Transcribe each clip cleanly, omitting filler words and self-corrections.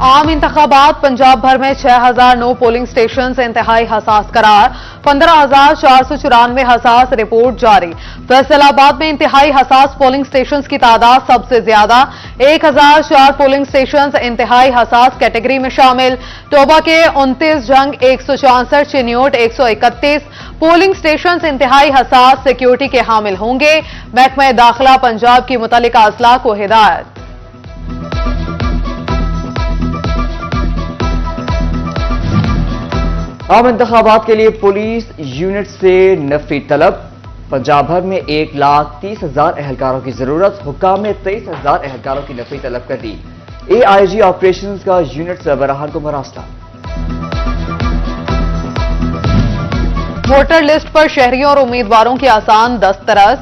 आम इंतखाबात पंजाब भर में 6,009 पोलिंग स्टेशन से इंतहाई हसास करार, 15,494 हसास रिपोर्ट जारी। फैसलाबाद में इंतहाई हसास पोलिंग स्टेशन की तादाद सबसे ज्यादा 1,004 पोलिंग स्टेशन इंतहाई हसास कैटेगरी में शामिल। टोबा के 29, जंग 164, चिन्योट 131 पोलिंग स्टेशन इंतहाई हसास सिक्योरिटी के हामिल होंगे। महकमा दाखिला पंजाब की मुतल्लिका अजला को हिदायत। आम इंतखाबात के लिए पुलिस यूनिट से नफरी तलब। पंजाब भर में 1,30,000 एहलकारों की जरूरत। हुक्काम ने 23,000 एहलकारों की नफरी तलब कर दी। AIG ऑपरेशंस का यूनिट सरबराहान को मरासला। वोटर लिस्ट पर शहरियों और उम्मीदवारों की आसान दस्तरस।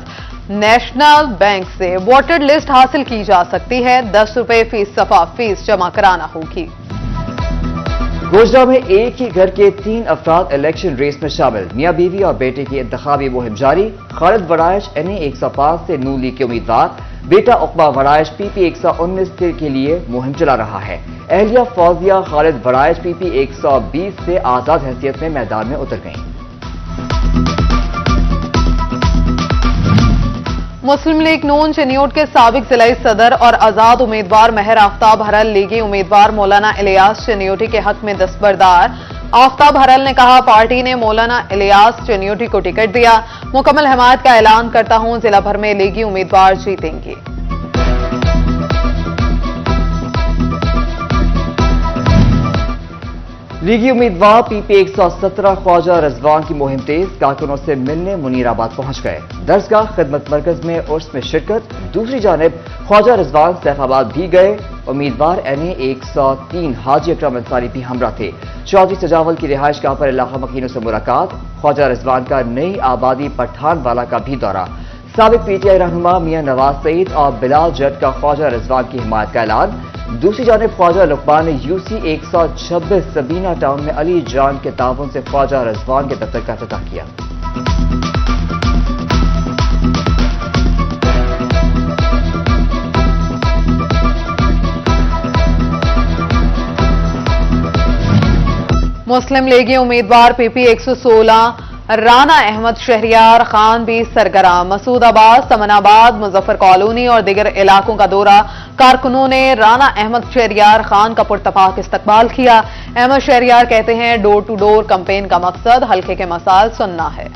नेशनल बैंक से वोटर लिस्ट हासिल की जा सकती है। 10 रुपए फीस सफा फीस जमा कराना होगी। गोजरा में एक ही घर के 3 अफराद इलेक्शन रेस में शामिल। मियां बीवी और बेटे की इंतखाबी मुहिम जारी। खालिद वराइश NA 105 से नून लीग के उम्मीदवार, बेटा उकबा वराइश PP 119 के लिए मुहिम चला रहा है। अहलिया फौजिया खालिद वराइश PP 120 से आजाद हैसियत में मैदान में उतर गईं। मुस्लिम लीग नून चिन्योट के साबिक जिलाई सदर और आजाद उम्मीदवार महर आफ्ताब हरल लीगी उम्मीदवार मौलाना इलियास चिन्योटी के हक में दस्तबरदार। आफ्ताब हरल ने कहा, पार्टी ने मौलाना इलियास चिन्योटी को टिकट दिया। मुकम्मल हिमायत का ऐलान करता हूं। जिला भर में लीगी उम्मीदवार जीतेंगे। लीगी उम्मीदवार PP 117 ख्वाजा रिजवान की मुहिम तेज। कारकुनों से मिलने मुनीराबाद पहुंच गए। दरसगाह खिदमत मरकज में उर्स में शिरकत। दूसरी जानिब ख्वाजा रिजवान सैफाबाद भी गए। उम्मीदवार NA 103 हाजी अकरम अंसारी भी हमरा थे। चौधरी सजावल की रिहाइश गाह पर इलाका मकीनों से मुलाकात। ख्वाजा रिजवान का नई आबादी पठानवाला का भी दौरा। साबिक PTI रहनुमा मियां नवाज सईद और बिलाल जट का ख्वाजा रिजवान की हिमायत का ऐलान। दूसरी जानिब ख्वाजा लुकमान ने UC 126 सबीना टाउन में अली जान के ताउन से ख्वाजा रिजवान के दफ्तर का इफ्तिताह किया। मुस्लिम लीगी उम्मीदवार PP 116 राना अहमद शहरियार खान भी सरगर्म। मसूदाबाद, समनाबाद, मुजफ्फर कॉलोनी और दीगर इलाकों का दौरा। कारकुनों ने राना अहमद शहरियार खान का पुरतपाक इस्तकबाल किया। अहमद शहरियार कहते हैं, डोर टू डोर कैंपेन का मकसद हल्के के मसाइल सुनना है।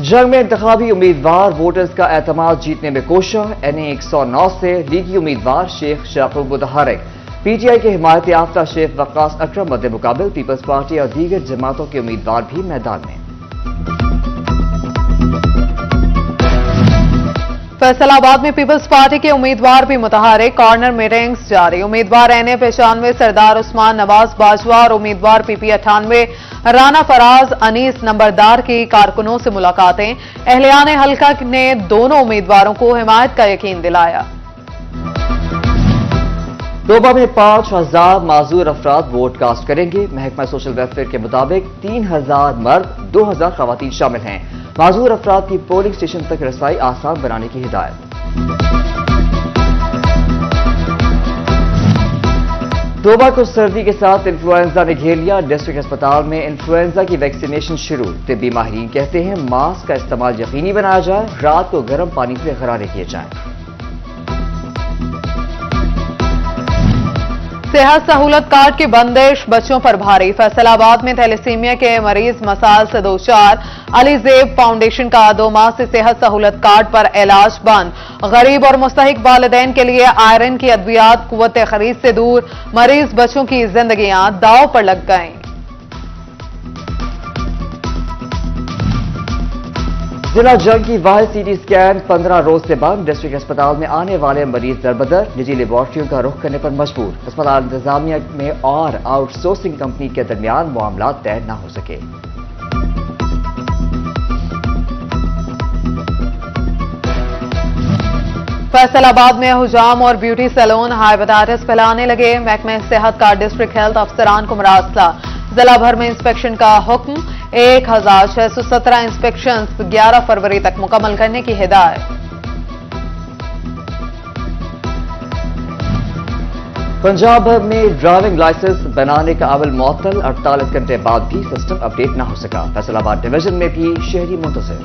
जंग में इंतखाबी उम्मीदवार वोटर्स का एतमाद जीतने में कोशिश। NA 109 से लीगी उम्मीदवार शेख शाकूब मुतहरिक। PTI के हिमायत याफ्ता शेख वक्कास अकरम मद्दे मुकाबिल पीपल्स पार्टी और दीगर जमातों के उम्मीदवार भी मैदान में। फैसलाबाद में पीपल्स पार्टी के उम्मीदवार भी मुतहरिक। कॉर्नर मीटिंग्स जारी। उम्मीदवार NA 95 सरदार उस्मान नवाज बाजवा और उम्मीदवार PP 98 राना फराज अनीस नंबरदार की कारकुनों से मुलाकातें। अहलियान हल्का ने दोनों उम्मीदवारों को हिमायत का यकीन दिलाया। टोबा में 5,000 माजूर अफराद वोट कास्ट करेंगे। महकमा सोशल वेलफेयर के मुताबिक 3,000 मर्द 2,000 खवातीन शामिल हैं। माजूर अफराद की पोलिंग स्टेशन तक रसाई आसान बनाने की हिदायत। टोबा को सर्दी के साथ इन्फ्लुएंजा ने घेर लिया। डिस्ट्रिक्ट अस्पताल में इन्फ्लुएंजा की वैक्सीनेशन शुरू। तिब्बी माहिरीन कहते हैं, मास्क का इस्तेमाल यकीनी बनाया जाए। रात को गर्म पानी से गरारे किए जाएं। सेहत सहूलत कार्ड की बंदिश बच्चों पर भारी। फैसलाबाद में थैलेसीमिया के मरीज मसाइल से दो चार। अली जेब फाउंडेशन का 2 माह से सेहत सहूलत कार्ड पर इलाज बंद। गरीब और मुस्तहिक वालिदैन के लिए आयरन की अद्वियात कुव्वत खरीद से दूर। मरीज बच्चों की जिंदगियां दांव पर लग गईं। जिला जंग की वाहिद CT स्कैन 15 रोज से बंद। डिस्ट्रिक्ट अस्पताल में आने वाले मरीज दरबदर। निजी लेबॉर्ट्रियों का रुख करने पर मजबूर। अस्पताल इंतजामिया में और आउटसोर्सिंग कंपनी के दरमियान मामला तय न हो सके। फैसलाबाद में हुजाम और ब्यूटी सैलून हाइपेटाइटिस फैलाने लगे। महकमे सेहत का डिस्ट्रिक्ट हेल्थ अफसरान को मरासला। जिला भर में इंस्पेक्शन का हुक्म। 1,617 इंस्पेक्शन 11 फरवरी तक मुकम्मल करने की हिदायत। पंजाब भर में ड्राइविंग लाइसेंस बनाने का अमल मुअत्तल, 48 घंटे बाद भी सिस्टम अपडेट न हो सका। फैसलाबाद डिवीजन में भी शहरी मुंतज़िर।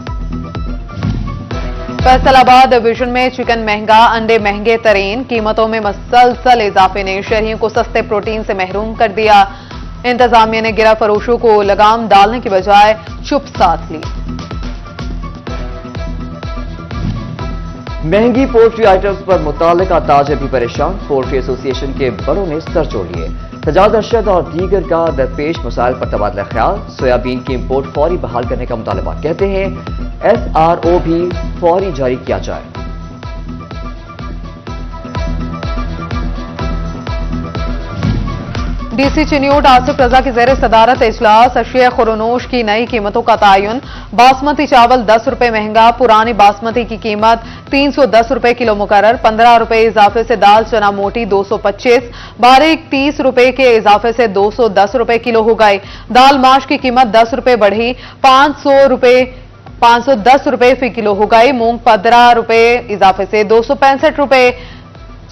फैसलाबाद डिवीजन में चिकन महंगा, अंडे महंगे तरीन, कीमतों में मसलसल इजाफे ने शहरियों को सस्ते प्रोटीन से महरूम कर दिया। इंतजामिया ने गिरा फरोशों को लगाम डालने की बजाय चुप साध ली। महंगी पोल्ट्री आइटम्स पर मुतालिका ताजिर भी परेशान, पोल्ट्री एसोसिएशन के बड़ों ने सर जोड़ लिए। सजाद अरशद और दीगर का दरपेश मसाइल पर तबादला ख्याल, सोयाबीन की इंपोर्ट फौरी बहाल करने का मुतालबा, कहते हैं SRO भी फौरी जारी किया जाए। डीसी चिन्यूट आसिफ रजा की जेर सदारत इजलास, अशिया खुरनोश की नई कीमतों का तयन। बासमती चावल 10 रुपए महंगा, पुरानी बासमती की कीमत 310 रुपए किलो मुकर्रर, 15 रुपए इजाफे से दाल चना मोटी 225, बारीक 30 रुपए के इजाफे से 210 रुपए किलो हो गई। दाल माश की कीमत 10 रुपए बढ़ी, 510 रुपए फी किलो हो गई। मूंग 15 रुपए इजाफे से 265 रुपए,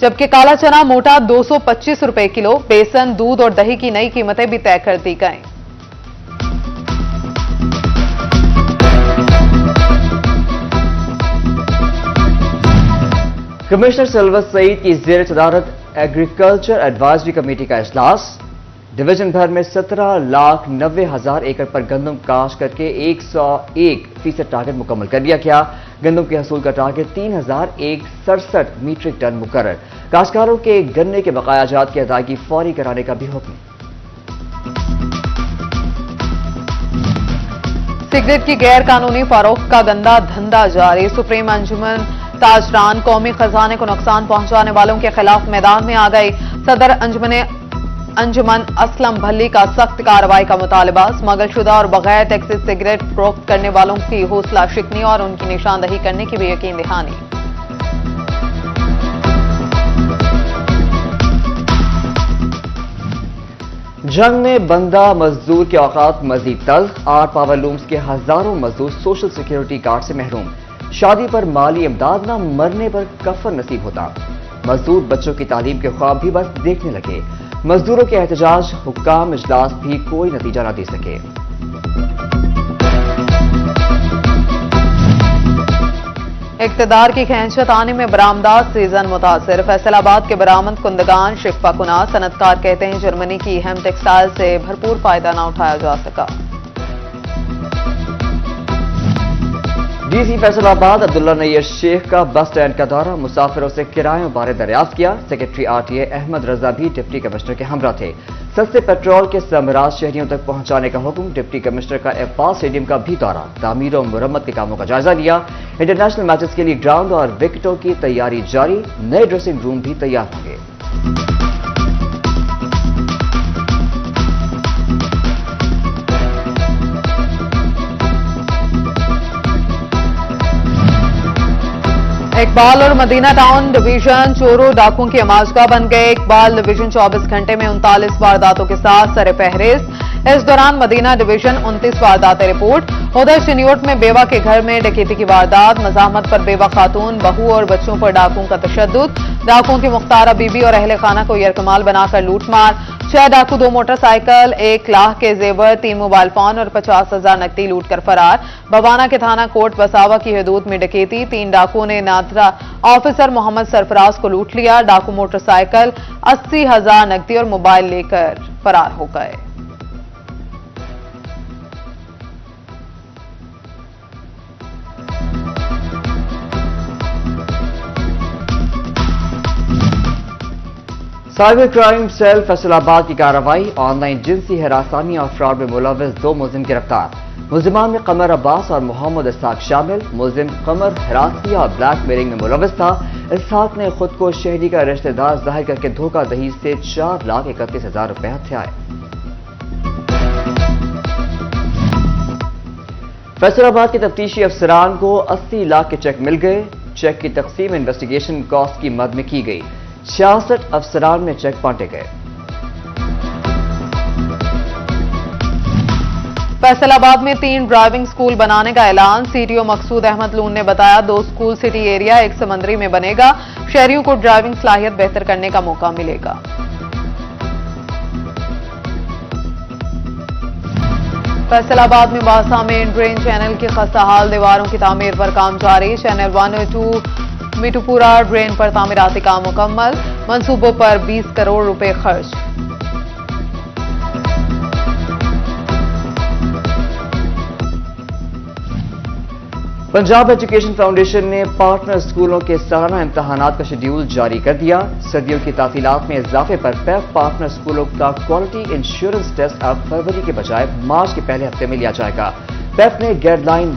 जबकि काला चना मोटा 225 रुपए किलो। बेसन, दूध और दही की नई कीमतें भी तय कर दी गईं। कमिश्नर सिल्वर सईद की जेर सदारत एग्रीकल्चर एडवाइजरी कमेटी का इजलास। डिवीजन भर में 17,90,000 एकड़ पर गंदम काश्त करके 101% टारगेट मुकम्मल कर दिया गया। गंदम के हसूल का टारगेट 3,167 मीट्रिक टन मुकर्रर। काश्तकारों के गन्ने के बकाया जात की अदायगी फौरी कराने का भी हुक्म। सिगरेट की गैर कानूनी फरोख्त का गंदा धंधा जारी। सुप्रीम अंजुमन ताजरान कौमी खजाने को नुकसान पहुंचाने वालों के खिलाफ मैदान में आ गई। सदर अंजुमन असलम भल्ली का सख्त कार्रवाई का मुतालबा। स्मगलशुदा और बगैर टैक्सी सिगरेट फरोख्त करने वालों की हौसला शिकनी और उनकी निशानदही करने की भी यकीन दहानी। जंग में बंदा मजदूर के औकात मजीद तल्ख। 8 पावर लूम्स के हजारों मजदूर सोशल सिक्योरिटी कार्ड से महरूम। शादी पर माली इमदाद न, मरने पर कफन नसीब होता। मजदूर बच्चों की तालीम के ख्वाब भी बस देखने लगे। मजदूरों के एहतजाज, हुक्काम इजलास भी कोई नतीजा न दे सके। इक्तदार की खैंचत आने में बरामदात सीजन मुतासिर। फैसलाबाद के बरामद कुंदगान शिकवा कुना। सनतकार कहते हैं जर्मनी की अहम टेक्सटाइल से भरपूर फायदा न उठाया जा सका। डीसी फैसलाबाद अब्दुल्ला नैयर शेख का बस स्टैंड का दौरा, मुसाफिरों से किरायों बारे दरियाफ्त किया। सेक्रेटरी RTA अहमद रजा भी डिप्टी कमिश्नर के हमरा थे। सस्ते पेट्रोल के समराज शहरियों तक पहुंचाने का हुक्म। डिप्टी कमिश्नर का इकबाल स्टेडियम का भी दौरा, तामीर और मुरम्मत के कामों का जायजा लिया। इंटरनेशनल मैचेस के लिए ग्राउंड और विकेटों की तैयारी जारी। नए ड्रेसिंग रूम भी तैयार होंगे। इकबाल और मदीना टाउन डिवीजन चोरों डाकुओं की आमाजगाह बन गए। इकबाल डिवीजन 24 घंटे में 39 वारदातों के साथ सरे फहरिस्त। इस दौरान मदीना डिवीजन 29 वारदातें रिपोर्ट। उधर चिन्यूट में बेवा के घर में डकैती की वारदात। मजामत पर बेवा खातून, बहू और बच्चों पर डाकुओं का तशद्दुद। डाकुओं की मुख्तारा बीबी और अहले खाना को यरकमाल बनाकर लूटमार। 6 डाकू, 2 मोटरसाइकिल, 1 लाख के जेवर, 3 मोबाइल फोन और 50,000 नकदी लूट कर फरार। बवाना के थाना कोट बसावा की हदूद में डकैती। 3 डाकुओं ने नादरा ऑफिसर मोहम्मद सरफराज को लूट लिया। डाकू मोटरसाइकिल, 80,000 नकदी और मोबाइल लेकर फरार हो गए। साइबर क्राइम सेल फैसलाबाद की कार्रवाई। ऑनलाइन जिनसी हरासानी और फ्रॉड में मुलविस 2 मुलजिम गिरफ्तार। मुलजिमान में कमर अब्बास और मोहम्मद इसहाक शामिल। मुलजिम कमर हरासी और ब्लैकमेलिंग में मुलविस था। इसहाक ने खुद को शहरी का रिश्तेदार जाहिर करके धोखाधड़ी से 4,31,000 रुपए हथियाए। फैसलाबाद के तफ्तीशी अफसरान को 80 लाख के चेक मिल गए। चेक की तकसीम इन्वेस्टिगेशन कॉस्ट की मद में की गई। 66 अफसरान में चेक बांटे गए। फैसलाबाद में 3 ड्राइविंग स्कूल बनाने का ऐलान। सीटीओ मकसूद अहमद लून ने बताया 2 स्कूल सिटी एरिया, 1 समंदरी में बनेगा। शहरियों को ड्राइविंग सलाहियत बेहतर करने का मौका मिलेगा। फैसलाबाद में बासा में ड्रेन चैनल की खस्ताहाल दीवारों की तामीर पर काम जारी। चैनल 102 मीटूपुरा ड्रेन पर तामीराती काम मुकम्मल। मंसूबों पर 20 करोड़ रुपए खर्च। पंजाब एजुकेशन फाउंडेशन ने पार्टनर स्कूलों के सालाना इम्तहानात का शेड्यूल जारी कर दिया। सर्दियों की तातीलात में इजाफे पर पैफ पार्टनर स्कूलों का क्वालिटी इंश्योरेंस टेस्ट अब फरवरी के बजाय मार्च के पहले हफ्ते में लिया जाएगा। पैफ ने गाइडलाइन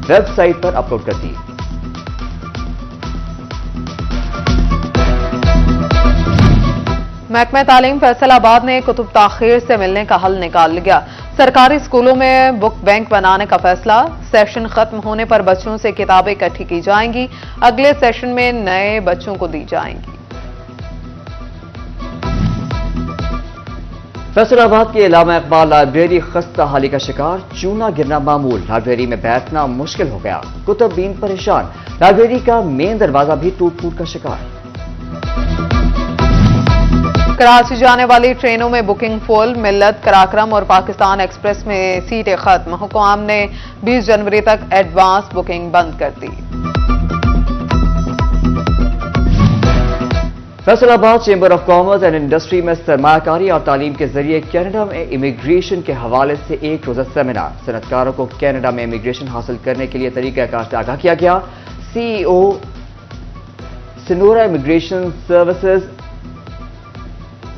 वेबसाइट पर अपलोड कर दी। महकमा तालीम फैसलाबाद ने कुतुब ताखीर से मिलने का हल निकाल लिया। सरकारी स्कूलों में बुक बैंक बनाने का फैसला। सेशन खत्म होने पर बच्चों से किताबें इकट्ठी की जाएंगी। अगले सेशन में नए बच्चों को दी जाएंगी। फैसलाबाद के इलामा इकबाल लाइब्रेरी खस्ता हाली का शिकार। चूना गिरना मामूल। लाइब्रेरी में बैठना मुश्किल हो गया। कुतुबीन परेशान। लाइब्रेरी का मेन दरवाजा भी टूट फूट का शिकार। कराची जाने वाली ट्रेनों में बुकिंग फुल। मिल्लत, कराक्रम और पाकिस्तान एक्सप्रेस में सीटें खत्म। हुक्काम ने 20 जनवरी तक एडवांस बुकिंग बंद कर दी। Faisalabad chamber of commerce and industry में सरमायाकारी और तालीम के जरिए कनाडा में इमिग्रेशन के हवाले से एक रोजा सेमिनार। सनतकारों को कनाडा में इमिग्रेशन हासिल करने के लिए तरीकाकार से आगाह किया गया। सीईओ सिनोरा इमिग्रेशन सर्विसेज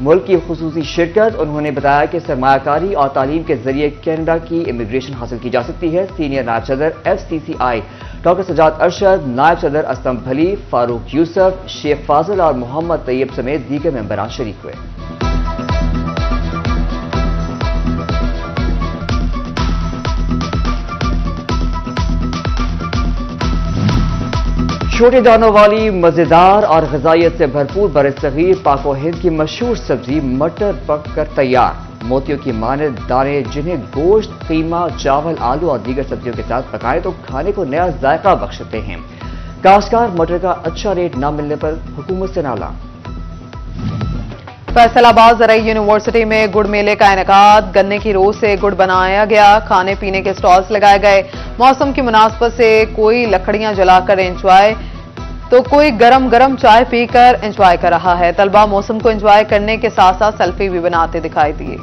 मुल्क की खुसूसी शिरकत। उन्होंने बताया कि सरमायाकारी और तालीम के जरिए कनाडा की इमिग्रेशन हासिल की जा सकती है। सीनियर नायब सदर FCCI डॉक्टर सजाद अरशद, नायब सदर असलम भली, फारूक यूसुफ, शेख फाजिल और मोहम्मद तैयब समेत दीगर मेंबरान शरीक हुए। छोटे दानों वाली मजेदार और ग़िज़ाइयत से भरपूर बरसगीर पाक व हिंद की मशहूर सब्जी मटर पक कर तैयार। मोतियों की मानद दाने जिन्हें गोश्त, कीमा, चावल, आलू और दीगर सब्जियों के साथ पकाएं तो खाने को नया जायका बख्शते हैं। काश्तकार मटर का अच्छा रेट न मिलने पर हुकूमत से नाला। फैसलाबाद ज़राई यूनिवर्सिटी में गुड़ मेले का इनेकाद। गन्ने की रोज से गुड़ बनाया गया। खाने पीने के स्टॉल्स लगाए गए। मौसम की मुनासबत से कोई लकड़ियां जलाकर एंजॉय तो कोई गरम गरम चाय पीकर एंजॉय कर रहा है। तलबा मौसम को एंजॉय करने के साथ साथ सेल्फी भी बनाते दिखाई दिए।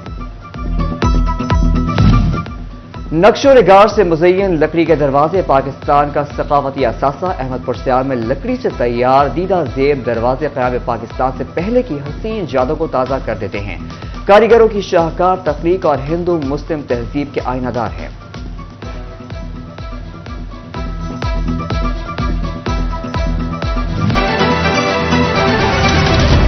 नक्शो निगार से मुज़य्यन लकड़ी के दरवाजे पाकिस्तान का सकाफती असासा। अहमदपुर सियाल में लकड़ी से तैयार दीदा जेब दरवाजे क़याम पाकिस्तान से पहले की हसीन यादों को ताज़ा कर देते हैं। कारीगरों की शाहकार तख्लीक और हिंदू मुस्लिम तहजीब के आईनादार हैं।